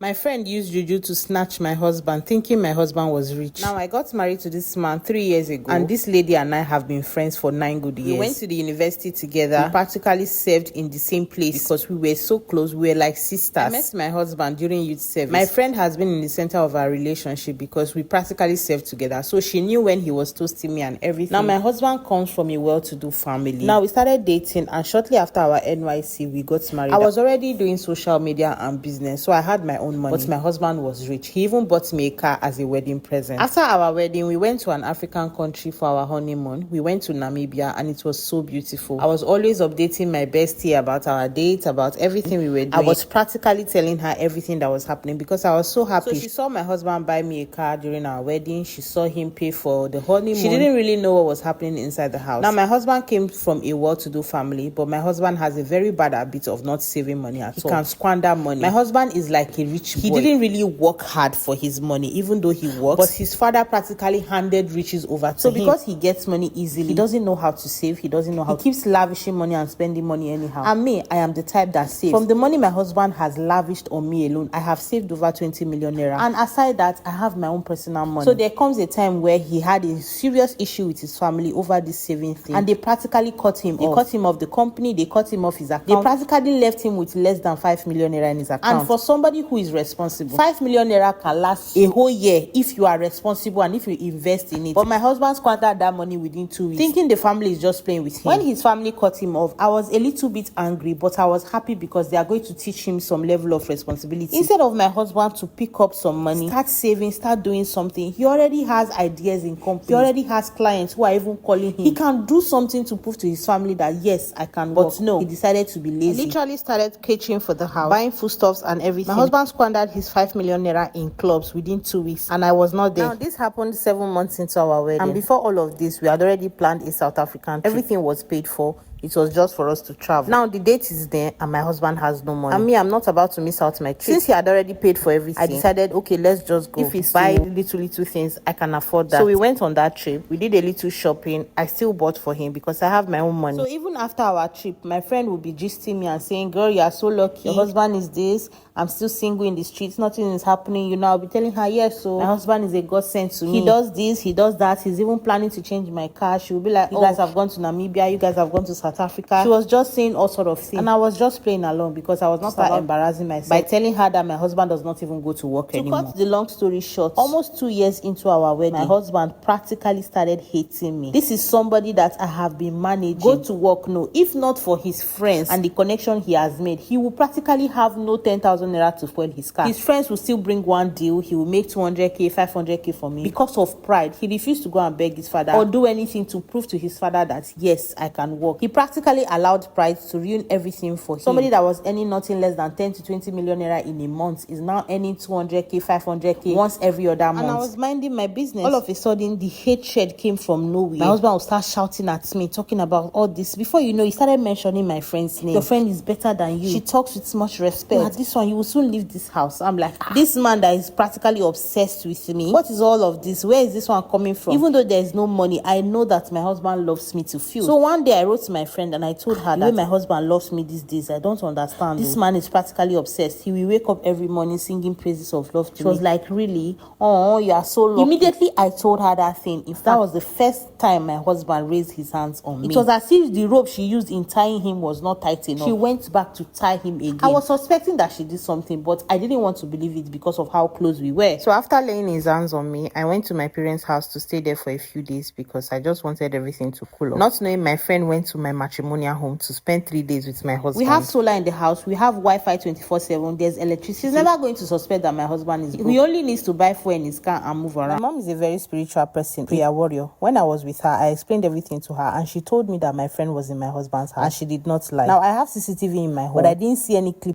My friend used juju to snatch my husband, thinking my husband was rich. Now, I got married to this man 3 years ago, and this lady and I have been friends for 9 good years. We went to the university together. We practically served in the same place because we were so close. We were like sisters. I met my husband during youth service. My friend has been in the center of our relationship because we practically served together. So she knew when he was toasting me and everything. Now, my husband comes from a well-to-do family. Now, we started dating, and shortly after our NYC, we got married. I was already doing social media and business, so I had my own money, but my husband was rich. He even bought me a car as a wedding present. After our wedding, we went to an African country for our honeymoon. We went to Namibia, and it was so beautiful. I was always updating my bestie about our date, about everything we were doing. I was practically telling her everything that was happening because I was so happy. So she saw my husband buy me a car during our wedding. She saw him pay for the honeymoon. She didn't really know what was happening inside the house. Now, my husband came from a well-to-do family, but my husband has a very bad habit of not saving money at all. He can squander money. My husband is like a rich boy. He didn't really work hard for his money, even though he works, but his father practically handed riches over to him. So because he gets money easily, he doesn't know how to save. He doesn't know how to. He keeps lavishing money and spending money anyhow. And me, I am the type that saves. From the money my husband has lavished on me alone, I have saved over 20 million naira. And aside that, I have my own personal money. So there comes a time where he had a serious issue with his family over this saving thing, and they practically cut him off. They cut him off the company, they cut him off his account. They practically left him with less than 5 million naira in his account. And for somebody who is responsible, 5 million naira can last a whole year if you are responsible and if you invest in it. But my husband squandered that money within 2 weeks, thinking the family is just playing with him. When his family cut him off, I was a little bit angry, but I was happy because they are going to teach him some level of responsibility. Instead of my husband to pick up some money, start saving, start doing something, he already has ideas in company. He already has clients who are even calling him. He can do something to prove to his family that yes, I can work. But no, he decided to be lazy. I literally started catering for the house, buying foodstuffs and everything. My husband squandered his 5 million naira in clubs within 2 weeks, and I was not there. Now, this happened 7 months into our wedding, and before all of this, we had already planned a South African trip. Everything was paid for. It was just for us to travel. Now, the date is there, and my husband has no money. And me, I'm not about to miss out my trip. Since he had already paid for everything, I decided, okay, let's just go. If it's buy little things, I can afford that. So we went on that trip. We did a little shopping. I still bought for him because I have my own money. So even after our trip, my friend would be gisting me and saying, girl, you are so lucky. Your husband is this. I'm still single in the streets. Nothing is happening. You know, I'll be telling her, yes, so my husband is a godsend to me. He does this, he does that. He's even planning to change my car. She will be like, you guys have gone to Namibia. You guys have gone to South Africa. She was just saying all sort of things. And I was just playing along because I was not embarrassing myself by telling her that my husband does not even go to work anymore. To cut the long story short, almost 2 years into our wedding, my husband practically started hating me. This is somebody that I have been managing. Go to work, no. If not for his friends and the connection he has made, he will practically have no 10,000 naira to spoil his car. His friends will still bring one deal. He will make 200k, 500k for me. Because of pride, he refused to go and beg his father or do anything to prove to his father that yes, I can work. He practically allowed pride to ruin everything for him. Somebody that was earning nothing less than 10 to 20 million naira in a month is now earning 200k, 500k once every other month. And I was minding my business. All of a sudden, the hatred came from nowhere. My husband would start shouting at me, talking about all this. Before you know, he started mentioning my friend's name. Your friend is better than you. She talks with much respect. At this one, you will soon leave this house. I'm like, this man that is practically obsessed with me. What is all of this? Where is this one coming from? Even though there is no money, I know that my husband loves me to feel. So one day I wrote to my friend and I told her that my husband loves me these days. I don't understand. This man is practically obsessed. He will wake up every morning singing praises of love to me. She was like, really? Oh, you are so lucky. Immediately I told her that thing. In fact, that was the first time my husband raised his hands on me. It was as if the rope she used in tying him was not tight enough. She went back to tie him again. I was suspecting that she did something, but I didn't want to believe it because of how close we were. So after laying his hands on me, I went to my parents' house to stay there for a few days because I just wanted everything to cool off. Not knowing my friend went to my matrimonial home to spend 3 days with my husband. We have solar in the house. We have Wi-Fi 24/7. There's electricity. She's never going to suspect that my husband is broke. He only needs to buy fuel in his car and move around. My mom is a very spiritual person, prayer warrior. When I was with her, I explained everything to her and she told me that my friend was in my husband's house and she did not lie. Now, I have CCTV in my home, but I didn't see any clip